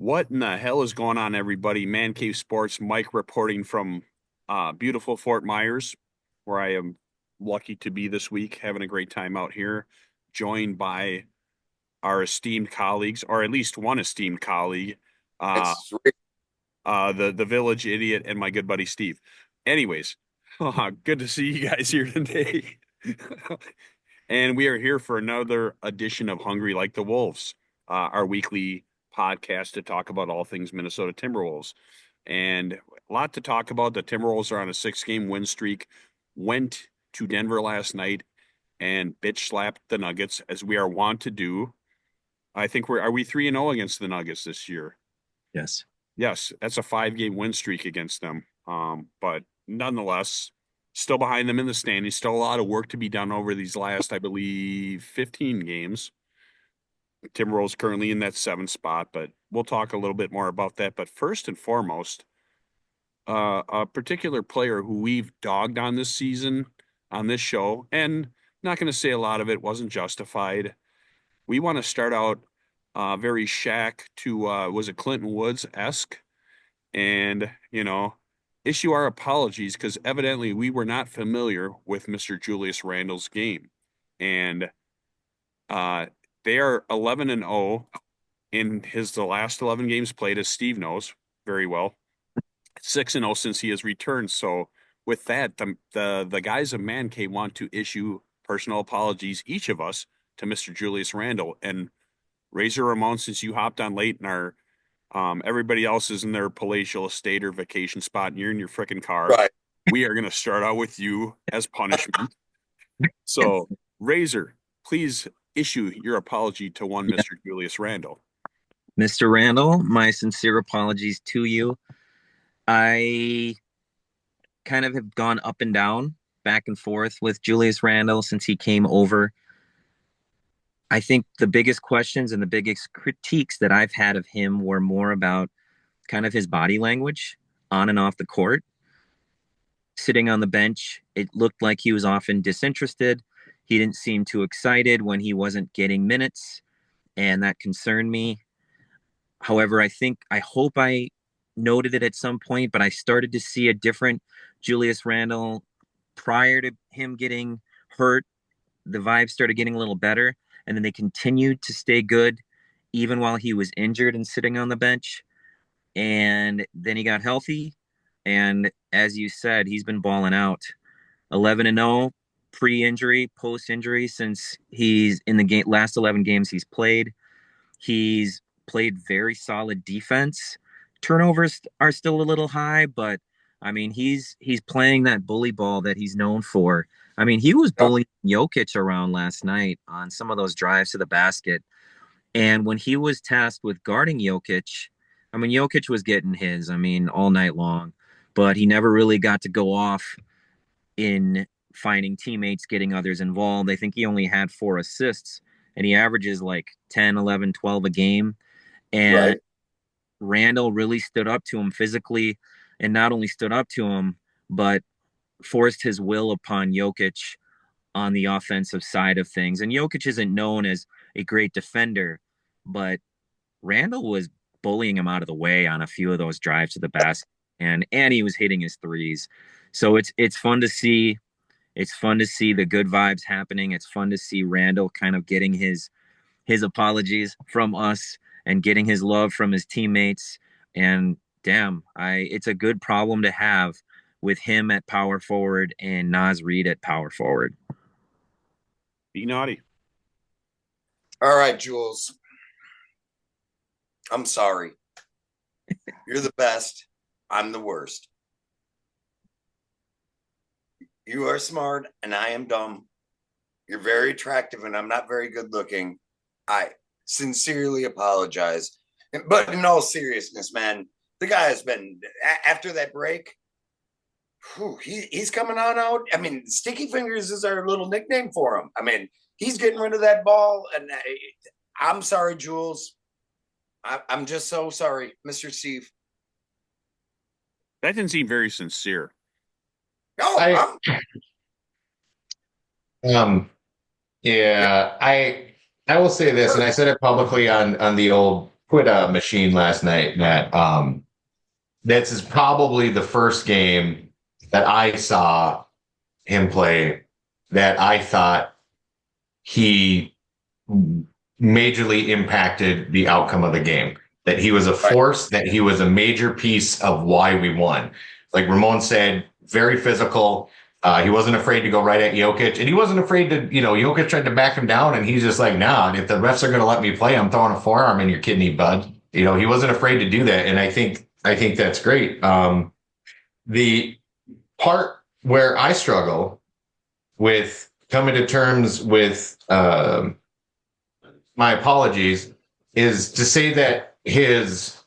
What in the hell is going on, everybody? Man Cave Sports, Mike reporting from beautiful Fort Myers, where I am lucky to be this week, having a great time out here, joined by our esteemed colleagues, or at least one esteemed colleague, uh, It's the village idiot and my good buddy Steve. Anyways, good to see you guys here today. And we are here for another edition of Hungry Like the Wolves, our weekly podcast to talk about all things Minnesota Timberwolves. And a lot to talk about. The Timberwolves are on a 6 game win streak, went to Denver last night and bitch slapped the Nuggets as we are wont to do. I think are we 3-0 against the Nuggets this year? Yes. Yes, that's a 5 game win streak against them. But nonetheless, still behind them in the standings. Still a lot of work to be done over these last, I believe, 15 games. Timberwolves currently in that 7th spot, but we'll talk a little bit more about that. But first and foremost, a particular player who we've dogged on this season on this show, and not going to say a lot of it wasn't justified. We want to start out very Shaq to was it Clinton Woods esque, and issue our apologies because evidently we were not familiar with Mr. Julius Randle's game, and uh, they are 11-0 in the last 11 games played, as Steve knows very well. 6-0 since he has returned. So with that, the guys of Man Cave want to issue personal apologies, each of us, to Mr. Julius Randle. And Razor Ramon, since you hopped on late and everybody else is in their palatial estate or vacation spot, and you're in your freaking car, right. we are going to start out with you as punishment. So, Razor, please issue your apology to one Yeah. Mr. Julius Randle. Mr. Randall, my sincere apologies to you. I kind of have gone up and down, back and forth with Julius Randall since he came over. I think the biggest questions and the biggest critiques that I've had of him were more about kind of his body language on and off the court. Sitting on the bench, it looked like he was often disinterested. He didn't seem too excited when he wasn't getting minutes, and that concerned me. However, I hope I noted it at some point, but I started to see a different Julius Randle prior to him getting hurt. The vibes started getting a little better, and then they continued to stay good even while he was injured and sitting on the bench. And then he got healthy, and as you said, he's been balling out. 11-0 pre-injury, post-injury, since he's in the last 11 games he's played. He's played very solid defense. Turnovers are still a little high, but I mean he's playing that bully ball that he's known for. I mean, he was Yep. bullying Jokic around last night on some of those drives to the basket. And when he was tasked with guarding Jokic, I mean Jokic was getting his, I mean, all night long, but he never really got to go off in finding teammates, getting others involved. I think he only had 4 assists, and he averages like 10, 11, 12 a game. And Right. Randall really stood up to him physically, and not only stood up to him, but forced his will upon Jokic on the offensive side of things. And Jokic isn't known as a great defender, but Randall was bullying him out of the way on a few of those drives to the basket, and he was hitting his threes. So it's fun to see. It's fun to see the good vibes happening. It's fun to see Randall kind of getting his apologies from us and getting his love from his teammates. And damn, I it's a good problem to have with him at power forward and Naz Reid at power forward. Be naughty. All right, Jules. I'm sorry. You're the best. I'm the worst. You are smart and I am dumb. You're very attractive and I'm not very good looking. I sincerely apologize. But in all seriousness, man, the guy has been, after that break, he's coming on out. I mean, Sticky Fingers is our little nickname for him. I mean, he's getting rid of that ball. And I'm sorry, Jules. I'm just so sorry, Mr. Steve. That didn't seem very sincere. Oh, I yeah, I will say this, and I said it publicly on the old quit a machine last night, Matt. This is probably the first game that I saw him play that I thought he majorly impacted the outcome of the game. That he was a force, that he was a major piece of why we won. Like Ramon said, very physical. He wasn't afraid to go right at Jokic, and he wasn't afraid to, Jokic tried to back him down, and he's just like, nah, if the refs are going to let me play, I'm throwing a forearm in your kidney, bud. He wasn't afraid to do that, and I think that's great. The part where I struggle with coming to terms with my apologies is to say that his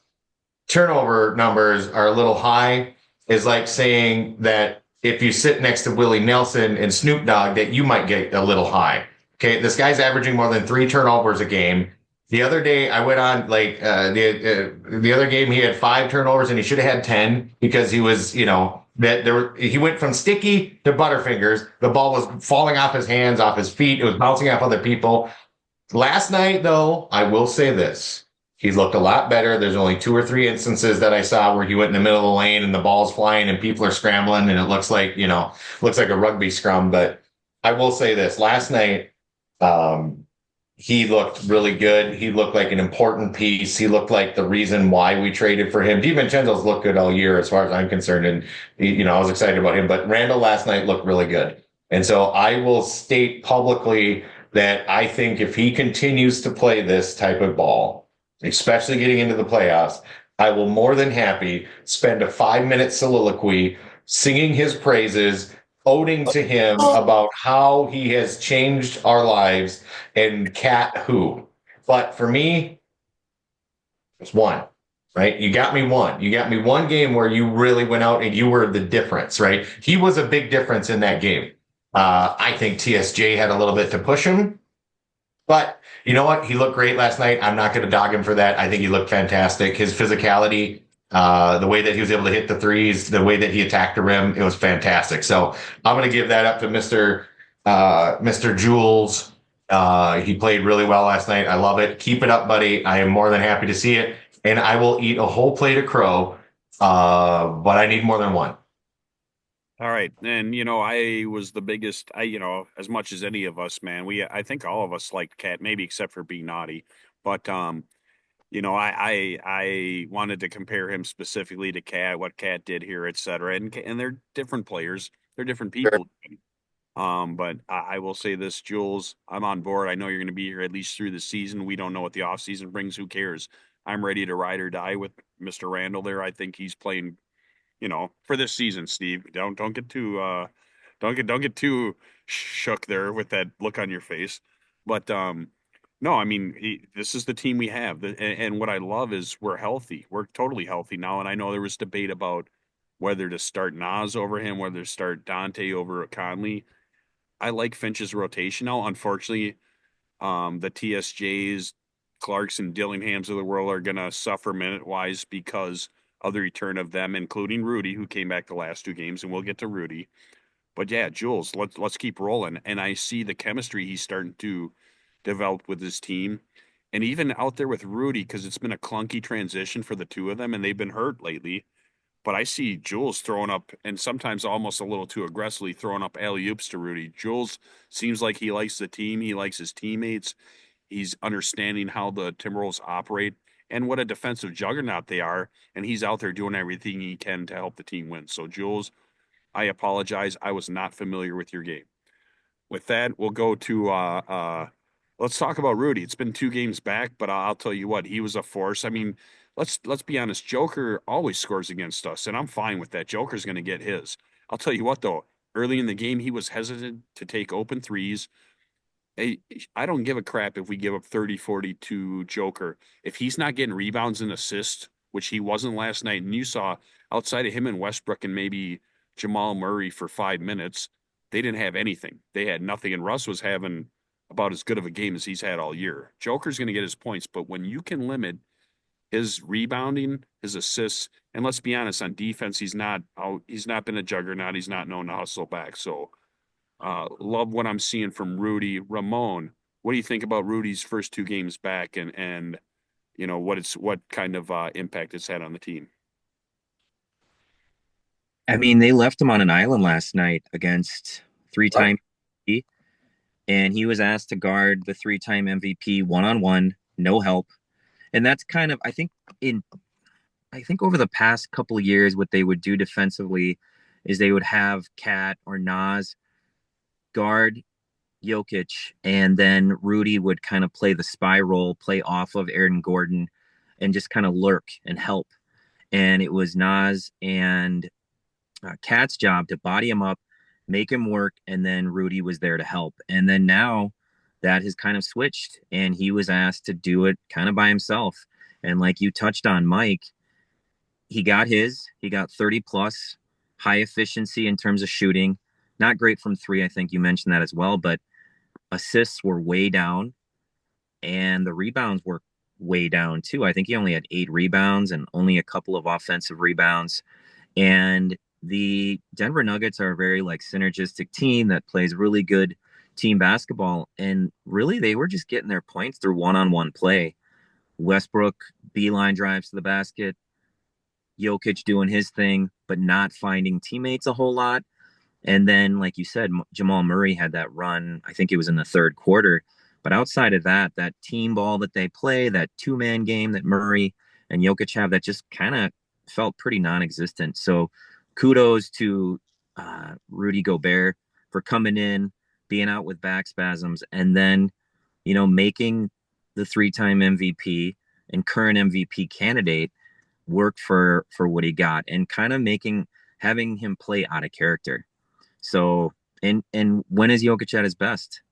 turnover numbers are a little high is like saying that if you sit next to Willie Nelson and Snoop Dogg, that you might get a little high. Okay, this guy's averaging more than 3 turnovers a game. The other day, I went on the other game. He had 5 turnovers, and he should have had 10 because he was, he went from sticky to butterfingers. The ball was falling off his hands, off his feet. It was bouncing off other people. Last night, though, I will say this. He looked a lot better. There's only 2 or 3 instances that I saw where he went in the middle of the lane and the ball's flying and people are scrambling and it looks like, a rugby scrum. But I will say this. Last night, he looked really good. He looked like an important piece. He looked like the reason why we traded for him. DiVincenzo's looked good all year as far as I'm concerned. And, I was excited about him. But Randle last night looked really good. And so I will state publicly that I think if he continues to play this type of ball, especially getting into the playoffs, I will more than happy spend a 5-minute soliloquy singing his praises, owning to him about how he has changed our lives and Cat who. But for me, it's one, right? You got me one. You got me one game where you really went out and you were the difference, right? He was a big difference in that game. I think TSJ had a little bit to push him, but you know what? He looked great last night. I'm not going to dog him for that. I think he looked fantastic. His physicality, the way that he was able to hit the threes, the way that he attacked the rim, it was fantastic. So I'm going to give that up to Mr. Jules. He played really well last night. I love it. Keep it up, buddy. I am more than happy to see it. And I will eat a whole plate of crow, but I need more than one. All right. And, I was the biggest, as much as any of us, man, I think all of us liked Cat, maybe except for being naughty. But, I wanted to compare him specifically to Cat, what Cat did here, et cetera. And they're different players. They're different people. But I will say this, Jules, I'm on board. I know you're going to be here at least through the season. We don't know what the offseason brings. Who cares? I'm ready to ride or die with Mr. Randle there. I think he's playing for this season, Steve. Don't get too don't get too shook there with that look on your face. But no, I mean this is the team we have, and what I love is we're healthy. We're totally healthy now, and I know there was debate about whether to start Nas over him, whether to start Dante over Conley. I like Finch's rotation now. Unfortunately, the TSJs, Clarkson, Dillinghams of the world are gonna suffer minute wise because of the return of them, including Rudy, who came back the last 2 games, and we'll get to Rudy. But yeah, Jules, let's keep rolling. And I see the chemistry he's starting to develop with his team. And even out there with Rudy, because it's been a clunky transition for the two of them, and they've been hurt lately. But I see Jules throwing up, and sometimes almost a little too aggressively throwing up alley-oops to Rudy. Jules seems like he likes the team. He likes his teammates. He's understanding how the Timberwolves operate and what a defensive juggernaut they are. And he's out there doing everything he can to help the team win. So, Jules, I apologize. I was not familiar with your game. With that, we'll go to let's talk about Rudy. It's been 2 games back, but I'll tell you what, he was a force. I mean, let's be honest. Joker always scores against us, and I'm fine with that. Joker's going to get his. I'll tell you what, though, early in the game, he was hesitant to take open threes. I don't give a crap if we give up 30, 40 to Joker. If he's not getting rebounds and assists, which he wasn't last night, and you saw outside of him and Westbrook and maybe Jamal Murray for 5 minutes, they didn't have anything. They had nothing, and Russ was having about as good of a game as he's had all year. Joker's going to get his points, but when you can limit his rebounding, his assists, and let's be honest, on defense, he's not been a juggernaut. He's not known to hustle back. So love what I'm seeing from Rudy. Ramon, what do you think about Rudy's first 2 games back and what kind of impact it's had on the team. I mean, they left him on an island last night against three-time MVP, and he was asked to guard the three-time MVP one-on-one, no help. And that's kind of, I think over the past couple of years, what they would do defensively is they would have Kat or Nas guard Jokic, and then Rudy would kind of play the spy role, play off of Aaron Gordon, and just kind of lurk and help. And it was Nas and Kat's job to body him up, make him work, and then Rudy was there to help. And then now that has kind of switched, and he was asked to do it kind of by himself. And like you touched on, Mike, he got 30 plus, high efficiency in terms of shooting. Not great from three. I think you mentioned that as well, but assists were way down and the rebounds were way down too. I think he only had 8 rebounds and only a couple of offensive rebounds. And the Denver Nuggets are a very synergistic team that plays really good team basketball. And really they were just getting their points through one-on-one play. Westbrook beeline drives to the basket, Jokic doing his thing, but not finding teammates a whole lot. And then, like you said, Jamal Murray had that run. I think it was in the third quarter. But outside of that team ball that they play, that 2-man game that Murray and Jokic have, that just kind of felt pretty non-existent. So kudos to Rudy Gobert for coming in, being out with back spasms, and then, making the 3-time MVP and current MVP candidate work for what he got, and kind of having him play out of character. So, and when is Jokic at his best?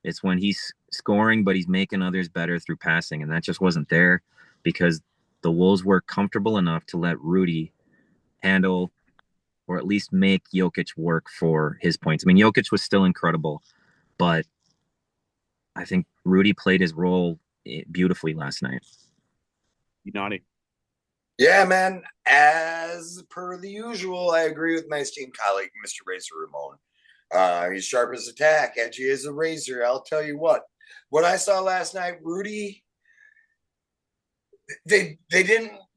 It's when he's scoring, but he's making others better through passing. And that just wasn't there because the Wolves were comfortable enough to let Rudy handle or at least make Jokic work for his points. I mean, Jokic was still incredible, but I think Rudy played his role beautifully last night. You naughty. Yeah, man. As per the usual, I agree with my esteemed colleague, Mr. Razor Ramon. He's sharp as a tack, edgy as a razor. I'll tell you what I saw last night, Rudy, they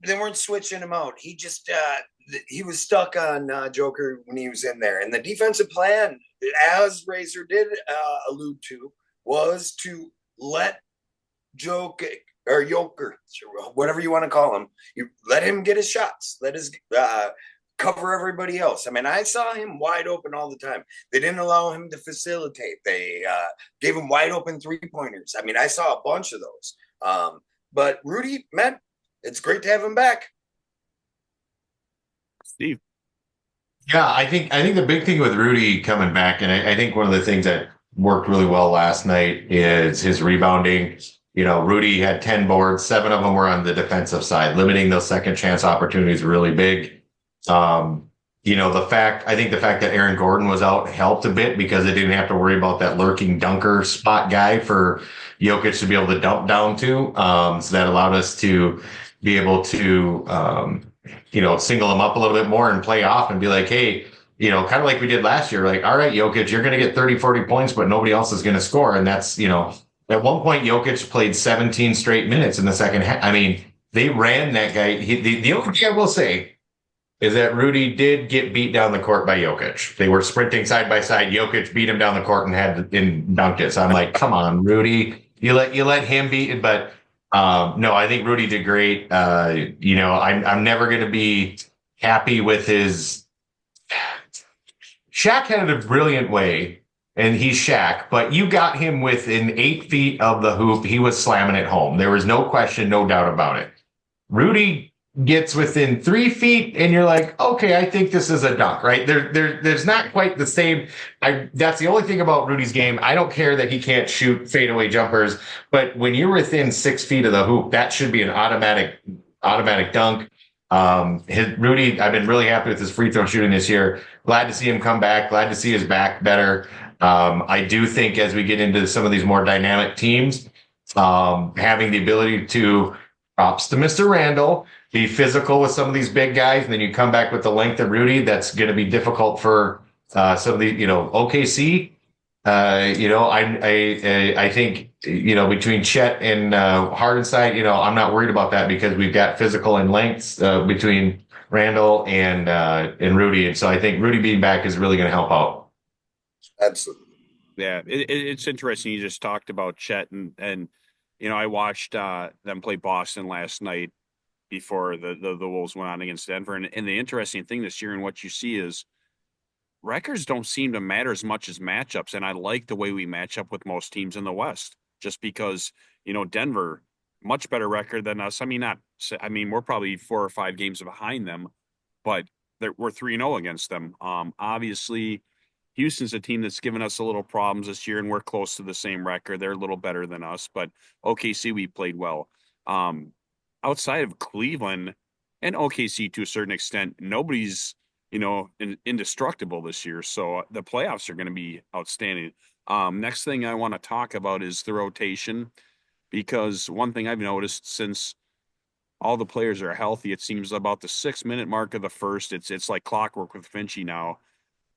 weren't switching him out. He just he was stuck on Joker when he was in there. And the defensive plan, as Razor did allude to, was to let Joker, whatever you want to call him, you let him get his shots, let his cover everybody else. I mean, I saw him wide open all the time. They didn't allow him to facilitate. They gave him wide open 3-pointers. I mean, I saw a bunch of those. But Rudy, man, it's great to have him back. Steve. Yeah, I think the big thing with Rudy coming back, and I think one of the things that worked really well last night is his rebounding. Rudy had 10 boards, 7 of them were on the defensive side, limiting those second chance opportunities really big. I think the fact that Aaron Gordon was out helped a bit because they didn't have to worry about that lurking dunker spot guy for Jokic to be able to dump down to. So that allowed us to be able to, single him up a little bit more and play off and be like, hey, kind of like we did last year, like, all right, Jokic, you're going to get 30, 40 points, but nobody else is going to score. And that's, at one point, Jokic played 17 straight minutes in the second half. I mean, they ran that guy. The only thing I will say is that Rudy did get beat down the court by Jokic. They were sprinting side by side. Jokic beat him down the court and dunked it. So I'm like, come on, Rudy, you let him beat it. But no, I think Rudy did great. I'm never going to be happy with his. Shaq had it a brilliant way. And he's Shaq, but you got him within 8 feet of the hoop. He was slamming it home. There was no question, no doubt about it. Rudy gets within 3 feet, and you're like, okay, I think this is a dunk, right? There's not quite the same. That's the only thing about Rudy's game. I don't care that he can't shoot fadeaway jumpers, but when you're within 6 feet of the hoop, that should be an automatic dunk. Rudy, I've been really happy with his free throw shooting this year. Glad to see him come back. Glad to see his back better. I do think as we get into some of these more dynamic teams, having the ability to, props to Mr. Randle, be physical with some of these big guys, and then you come back with the length of Rudy, that's going to be difficult for some of the, OKC. I think, between Chet and Hardenstein, I'm not worried about that because we've got physical and lengths between Randall and Rudy. And so I think Rudy being back is really going to help out. Absolutely. Yeah, it's interesting. You just talked about Chet and I watched them play Boston last night before the Wolves went on against Denver. And the interesting thing this year and what you see is records don't seem to matter as much as matchups. And I like the way we match up with most teams in the West, just because, Denver, much better record than us. I mean, we're probably 4 or 5 games behind them, but we're 3-0 against them. Obviously, Houston's a team that's given us a little problems this year, and we're close to the same record. They're a little better than us, but OKC, we played well. Um, Outside of Cleveland and OKC to a certain extent, nobody's indestructible this year. So the playoffs are going to be outstanding. Next thing I want to talk about is the rotation, because one thing I've noticed since all the players are healthy, it seems about the 6 minute mark of the first, it's like clockwork with Finchy now.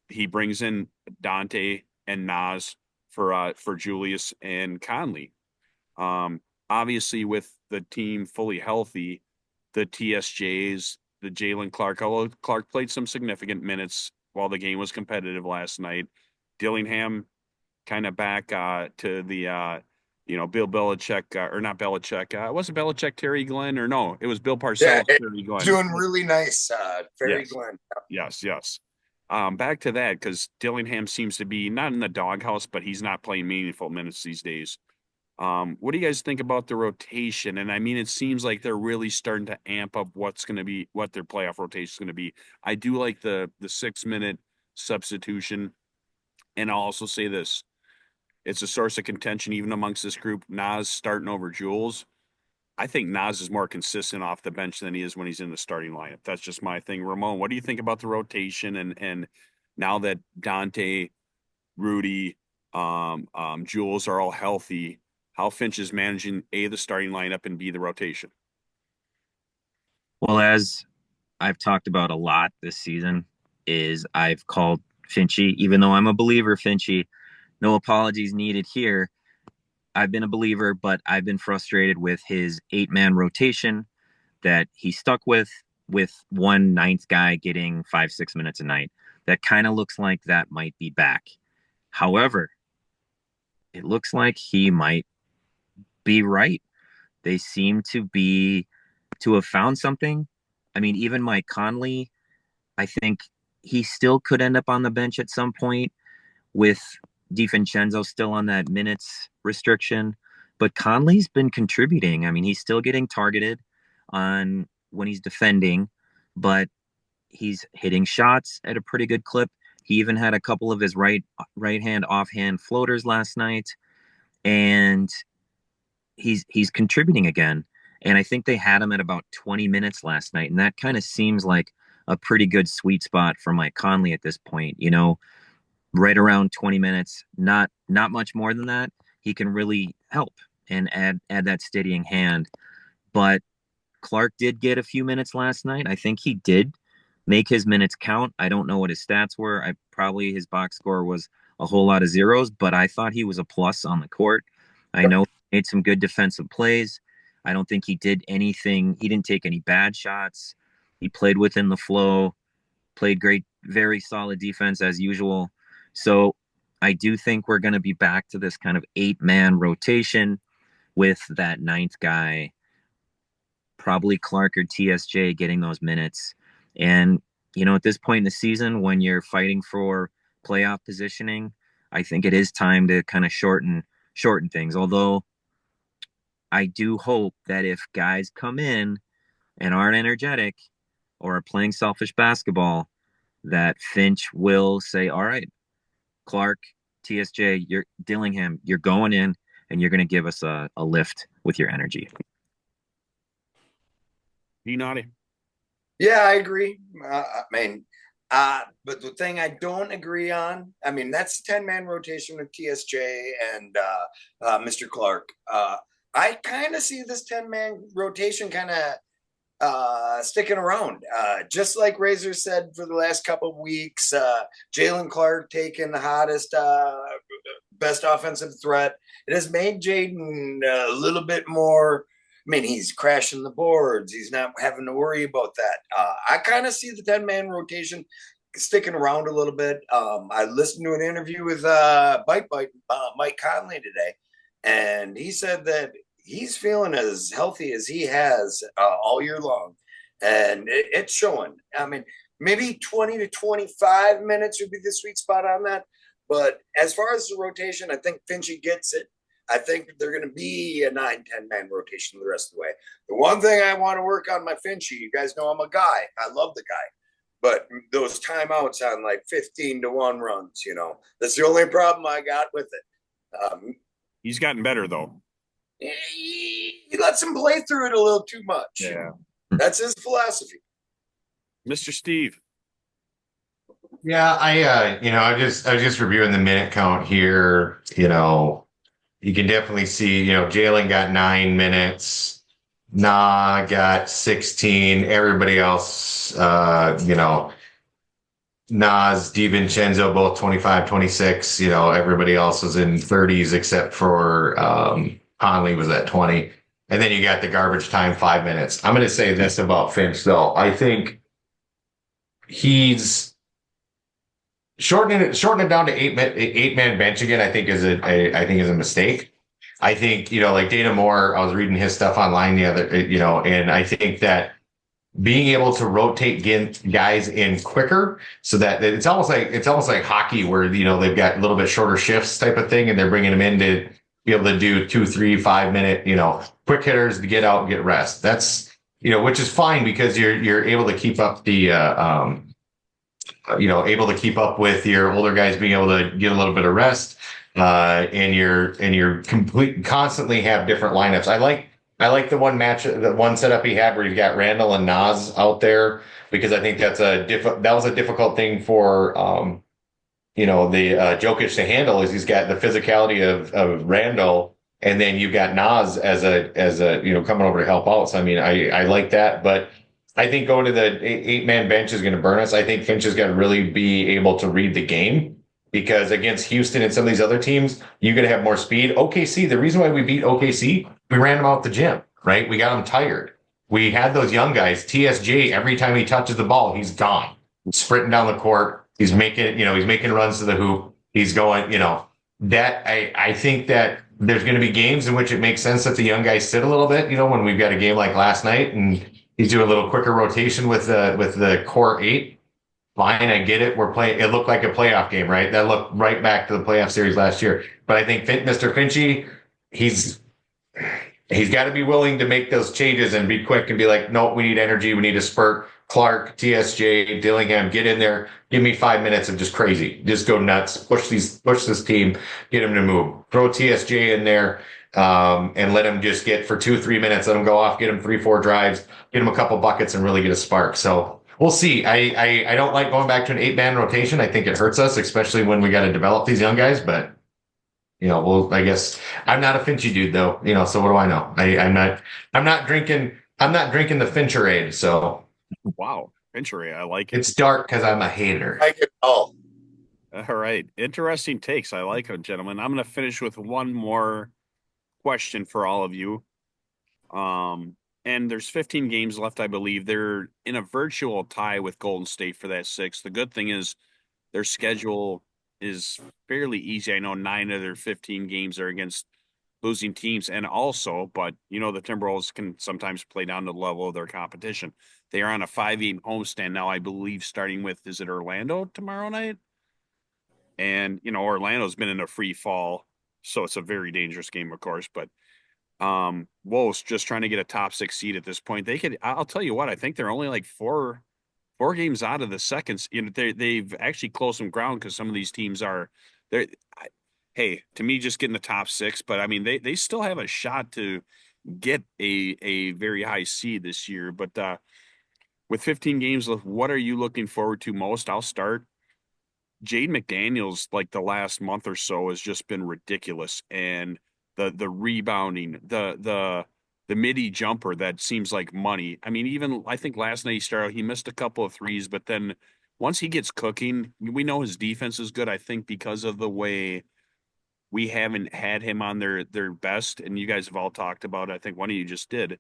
He brings in Dante and Nas for Julius and Conley. Obviously, with the team fully healthy, the TSJs, the Jalen Clark, although Clark played some significant minutes while the game was competitive last night. Dillingham kind of back to the Bill Belichick or not Belichick. Was it Belichick Terry Glenn or no? It was Bill Yeah, Parcells Terry Glenn. doing really nice, Ferry Yes. Glenn. Yes. Back to that, because Dillingham seems to be not in the doghouse, but he's not playing meaningful minutes these days. What do you guys think about the rotation? And I mean, it seems like they're really starting to amp up what their playoff rotation is going to be. I do like the 6 minute substitution. And I'll also say this. It's a source of contention even amongst this group. Nas starting over Jules. I think Nas is more consistent off the bench than he is when he's in the starting lineup. That's just my thing. Ramon, what do you think about the rotation and now that Dante, Rudy, Jules are all healthy, how Finch is managing A, the starting lineup, and B, the rotation? Well, as I've talked about a lot this season, is I've called Finchy, even though I'm a believer, Finchy, no apologies needed here. I've been a believer, but I've been frustrated with his 8-man rotation that he stuck with one ninth guy getting 5-6 minutes a night. That kind of looks like that might be back. However, it looks like he might be right. They seem to have found something. I mean, even Mike Conley, I think he still could end up on the bench at some point with DiVincenzo still on that minutes restriction. But Conley's been contributing. I mean, he's still getting targeted on when he's defending, but he's hitting shots at a pretty good clip. He even had a couple of his right hand offhand floaters last night, and he's contributing again. And I think they had him at about 20 minutes last night, and that kind of seems like a pretty good sweet spot for Mike Conley at this point. Right around 20 minutes, not much more than that. He can really help and add that steadying hand. But Clark did get a few minutes last night. I think he did make his minutes count. I don't know what his stats were. Probably his box score was a whole lot of zeros, but I thought he was a plus on the court. I know he made some good defensive plays. I don't think he did anything. He didn't take any bad shots. He played within the flow, played great, very solid defense as usual. So I do think we're going to be back to this kind of 8-man rotation with that ninth guy, probably Clark or TSJ getting those minutes. And, at this point in the season, when you're fighting for playoff positioning, I think it is time to kind of shorten things. Although I do hope that if guys come in and aren't energetic or are playing selfish basketball, that Finch will say, all right, Clark, TSJ, you're Dillingham, you're going in and you're going to give us a lift with your energy. You naughty? Yeah, I agree. But the thing I don't agree on, that's 10-man rotation with TSJ and Mr. Clark. I kind of see this 10-man rotation kind of sticking around. Just like Razor said for the last couple of weeks, Jalen Clark taking the hottest best offensive threat. It has made Jaden a little bit more. I mean, he's crashing the boards. He's not having to worry about that. I kind of see the 10-man rotation sticking around a little bit. I listened to an interview with Mike Conley today, and he said that he's feeling as healthy as he has all year long, and it's showing. I mean, maybe 20 to 25 minutes would be the sweet spot on that. But as far as the rotation, I think Finchy gets it. I think they're going to be a 9-10 man rotation the rest of the way. The one thing I want to work on my Finchy, you guys know I'm a guy. I love the guy. But those timeouts on like 15-1 runs, that's the only problem I got with it. He's gotten better, though. He lets him play through it a little too much. Yeah. That's his philosophy. Mr. Steve. Yeah, I was just reviewing the minute count here. You can definitely see, Jalen got 9 minutes, Nah got 16. Everybody else, Nas, DiVincenzo, both 25, 26. Everybody else was in 30s except for Conley was at 20. And then you got the garbage time 5 minutes. I'm going to say this about Finch, though. I think he's shortening it down to eight-man bench again. I think is a mistake. I think like Dana Moore. I was reading his stuff online the other and I think that being able to rotate guys in quicker so that it's almost like hockey where they've got a little bit shorter shifts type of thing and they're bringing them in to be able to do 2, 3, 5 minute quick hitters to get out and get rest. That's which is fine because you're able to keep up the able to keep up with your older guys being able to get a little bit of rest, and you're constantly have different lineups. I like the one setup he had where you've got Randle and Nas out there because I think that was a difficult thing for the Jokic to handle is he's got the physicality of Randle and then you've got Nas as a coming over to help out. So I mean I like that, but I think going to the 8-man bench is going to burn us. I think Finch is going to really be able to read the game because against Houston and some of these other teams, you're going to have more speed. OKC, the reason why we beat OKC, we ran them out the gym, right? We got them tired. We had those young guys. TSJ, every time he touches the ball, he's gone. He's sprinting down the court. He's making runs to the hoop. He's going, that I think that there's going to be games in which it makes sense that the young guys sit a little bit, when we've got a game like last night and he's doing a little quicker rotation with the core 8. Fine, I get it. It looked like a playoff game, right? That looked right back to the playoff series last year. But I think Mr. Finchy, he's got to be willing to make those changes and be quick and be like, no, we need energy. We need a spurt. Clark, TSJ, Dillingham, get in there. Give me 5 minutes of just crazy. Just go nuts. Push this team. Get them to move. Throw TSJ in there. And let him just get for 2-3 minutes, let him go off, get him 3-4 drives, get him a couple buckets and really get a spark. So we'll see. I don't like going back to an 8-man rotation. I think it hurts us, especially when we got to develop these young guys, but I guess I'm not a Finchy dude though, so what do I know? I'm not drinking the Fincherade. So wow. Fincherade. I like it. It's dark because I'm a hater. I like it all. All right. Interesting takes. I like them, gentlemen. I'm going to finish with one more question for all of you. And there's 15 games left, I believe. They're in a virtual tie with Golden State for that 6th. The good thing is their schedule is fairly easy. I know 9 of their 15 games are against losing teams. And also, but the Timberwolves can sometimes play down to the level of their competition. They are on a 5-game homestand now, I believe, starting with, is it Orlando tomorrow night? And, Orlando's been in a free fall. So it's a very dangerous game, of course, but Wolves just trying to get a top 6 seed at this point. I'll tell you what, I think they're only like four games out of the seconds. They've actually closed some ground because some of these teams are there. Hey, to me, just getting the top 6, but I mean, they still have a shot to get a very high seed this year. But with 15 games left, what are you looking forward to most? I'll start. Jaden McDaniels, like the last month or so, has just been ridiculous, and the rebounding, the midi jumper that seems like money. I mean, even I think last night he missed a couple of threes, but then once he gets cooking, we know his defense is good. I think because of the way we haven't had him on their best, and you guys have all talked about it. I think one of you just did.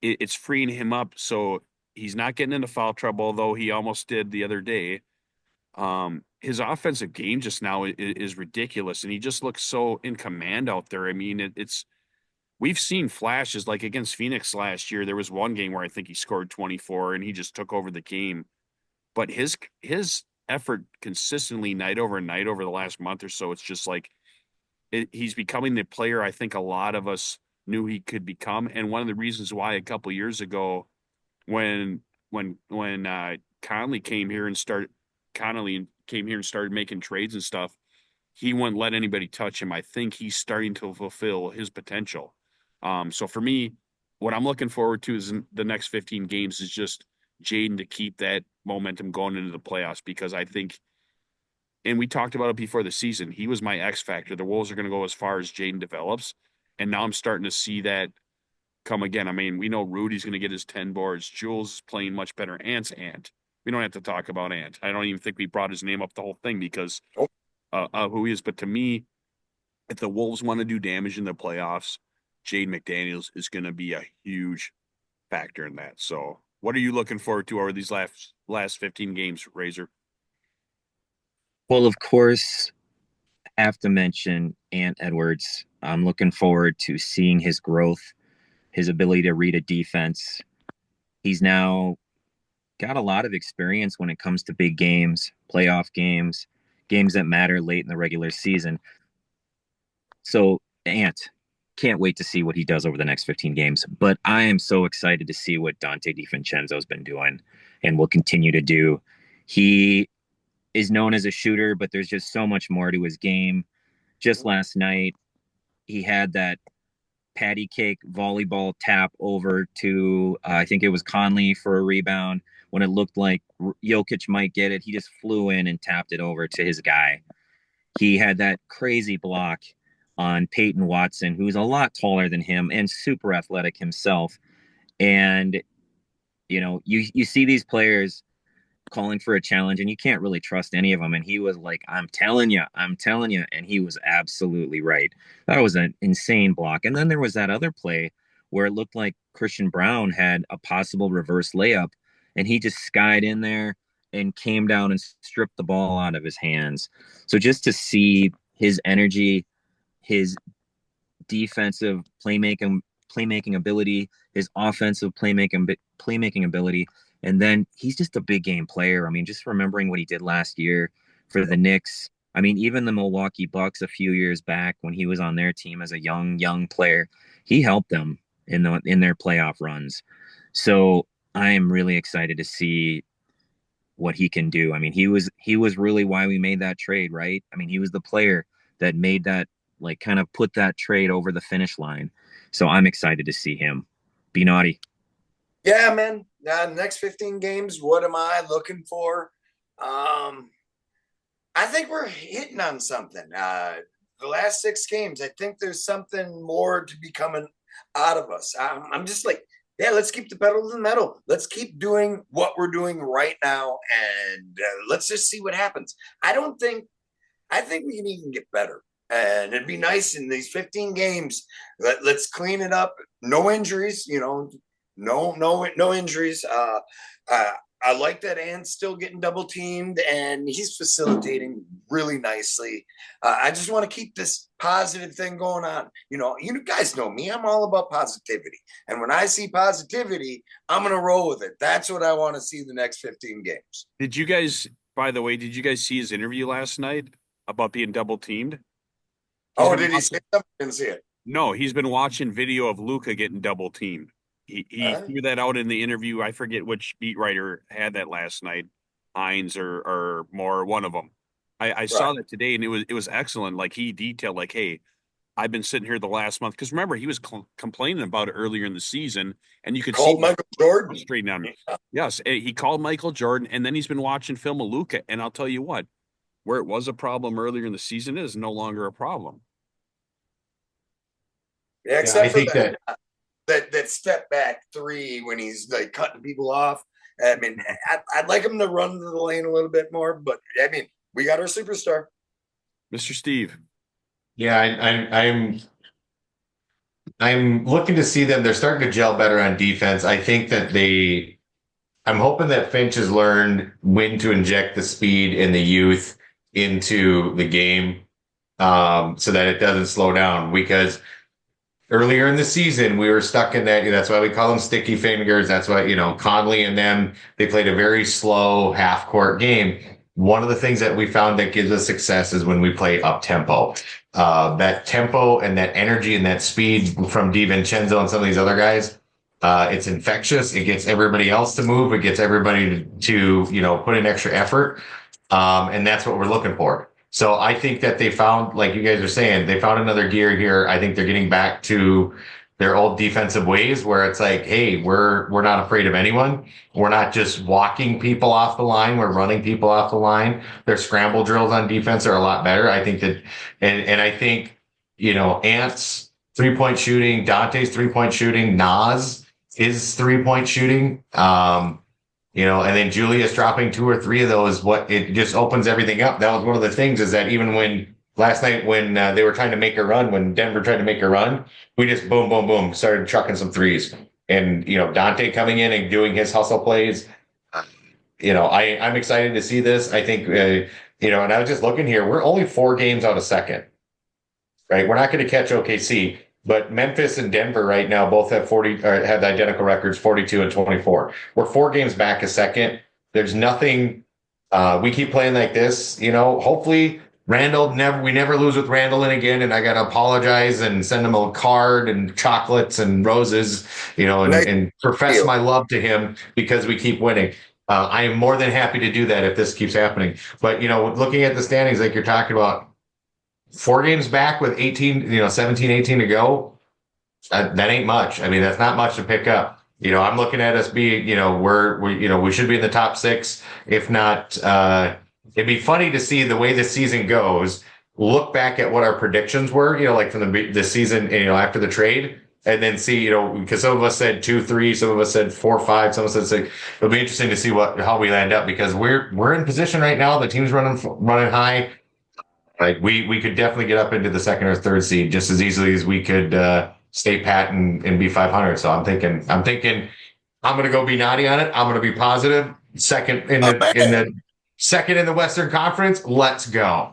It's freeing him up so he's not getting into foul trouble, although he almost did the other day. His offensive game just now is ridiculous, and he just looks so in command out there. I mean, it's we've seen flashes like against Phoenix last year. There was one game where I think he scored 24 and he just took over the game. But his effort consistently night over night over the last month or so, it's just like he's becoming the player I think a lot of us knew he could become. And one of the reasons why a couple years ago, when Conley came here and started Connolly came here and started making trades and stuff, he wouldn't let anybody touch him. I think he's starting to fulfill his potential. So for me, what I'm looking forward to is in the next 15 games is just Jaden to keep that momentum going into the playoffs, because I think, and we talked about it before the season, he was my X factor. The Wolves are going to go as far as Jaden develops. And now I'm starting to see that come again. I mean, we know Rudy's going to get his 10 boards. Jules is playing much better. Ant's Ant. We don't have to talk about Ant. I don't even think we brought his name up the whole thing because who he is. But to me, if the Wolves want to do damage in the playoffs, Jaden McDaniels is going to be a huge factor in that. So what are you looking forward to over these last 15 games, Razor? Well, of course, have to mention Ant Edwards. I'm looking forward to seeing his growth, his ability to read a defense. He's now got a lot of experience when it comes to big games, playoff games, games that matter late in the regular season. So Ant, can't wait to see what he does over the next 15 games. But I am so excited to see what Dante DiVincenzo's been doing and will continue to do. He is known as a shooter, but there's just so much more to his game. Just last night, he had that patty cake volleyball tap over to, I think it was Conley for a rebound. When it looked like Jokic might get it, he just flew in and tapped it over to his guy. He had that crazy block on Peyton Watson, who's a lot taller than him and super athletic himself. And, you know, you see these players calling for a challenge and you can't really trust any of them. And he was like, I'm telling you. And he was absolutely right. That was an insane block. And then there was that other play where it looked like Christian Brown had a possible reverse layup and he just skied in there and came down and stripped the ball out of his hands. So just to see his energy, his defensive playmaking ability, his offensive playmaking ability, and then he's just a big game player. I mean, just remembering what he did last year for the Knicks. I mean, even the Milwaukee Bucks a few years back when he was on their team as a young player, he helped them in their playoff runs. So I am really excited to see what he can do. I mean, he was really why we made that trade, right? I mean, he was the player that made that, like, kind of put that trade over the finish line. So I'm excited to see him. Be naughty. Yeah, man. Next 15 games, what am I looking for? I think we're hitting on something. The last 6 games, I think there's something more to be coming out of us. I'm just like, yeah, let's keep the pedal to the metal. Let's keep doing what we're doing right now, and let's just see what happens. I think we can even get better. And it'd be nice in these 15 games. Let's clean it up. No injuries, no injuries. I like that Ant's still getting double teamed and he's facilitating really nicely. I just want to keep this positive thing going on. You guys know me. I'm all about positivity. And when I see positivity, I'm going to roll with it. That's what I want to see the next 15 games. Did you guys, by the way, see his interview last night about being double teamed? Did he say something? I didn't see it. No, he's been watching video of Luka getting double teamed. He threw that out in the interview. I forget which beat writer had that last night, Hines or more, one of them. I saw that today, and it was excellent. Like, he detailed, like, hey, I've been sitting here the last month, because remember, he was complaining about it earlier in the season, and you could see Michael Jordan straight on. Yes, he called Michael Jordan, and then he's been watching film of Luka, and I'll tell you what, where it was a problem earlier in the season, it is no longer a problem. Yeah, except for that step back three when he's like cutting people off. I mean, I'd like him to run to the lane a little bit more, but I mean, we got our superstar. Mr. Steve. Yeah, I'm looking to see them. They're starting to gel better on defense. I think that I'm hoping that Finch has learned when to inject the speed and the youth into the game, so that it doesn't slow down. Because earlier in the season, we were stuck in that. That's why we call them sticky fingers. That's why, Conley and them, they played a very slow half court game. One of the things that we found that gives us success is when we play up tempo. That tempo and that energy and that speed from DiVincenzo and some of these other guys, it's infectious. It gets everybody else to move. It gets everybody to put in extra effort. And that's what we're looking for. So I think that they found, like you guys are saying, they found another gear here. I think they're getting back to their old defensive ways where it's like, hey, we're not afraid of anyone. We're not just walking people off the line. We're running people off the line. Their scramble drills on defense are a lot better. I think that, and I think, Ant's 3-point shooting, Dante's 3-point shooting, Nas is 3-point shooting. And then Julius dropping 2 or 3 of those, it just opens everything up. That was one of the things, is that even when last night, when they were trying to make a run, when Denver tried to make a run, we just boom, boom, boom, started chucking some threes. And, Dante coming in and doing his hustle plays. I'm excited to see this. I think, and I was just looking here, we're only 4 games out of second, right? We're not going to catch OKC. But Memphis and Denver right now both have have identical records, 42 and 24. We're 4 games back a second. There's nothing. We keep playing like this, hopefully Randle we never lose with Randle in again. And I got to apologize and send him a card and chocolates and roses, and profess my love to him because we keep winning. I am more than happy to do that if this keeps happening. But, looking at the standings, like you're talking about, 4 games back with 17, 18 to go. That ain't much. I mean, that's not much to pick up. I'm looking at us being, we should be in the top 6. If not, it'd be funny to see the way the season goes. Look back at what our predictions were, like from the season, after the trade, and then see, because some of us said 2-3, some of us said 4-5, some of us said 6. It'll be interesting to see how we land up, because we're in position right now. The team's running high. Like we could definitely get up into the 2nd or 3rd seed just as easily as we could stay pat and be 500. So I'm thinking I'm going to go be naughty on it. I'm going to be positive. Second in the Western Conference. Let's go.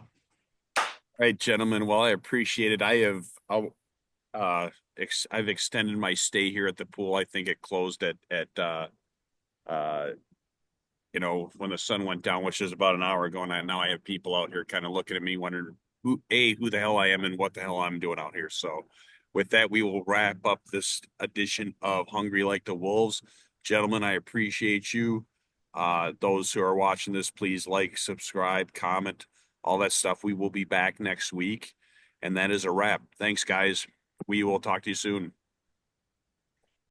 All right, gentlemen. Well, I appreciate it. I've extended my stay here at the pool. I think it closed at when the sun went down, which is about an hour ago, and now I have people out here kind of looking at me wondering who the hell I am and what the hell I'm doing out here. So with that, we will wrap up this edition of Hungry Like the Wolves. Gentlemen, I appreciate you. Those who are watching this, please like, subscribe, comment, all that stuff. We will be back next week. And that is a wrap. Thanks, guys. We will talk to you soon.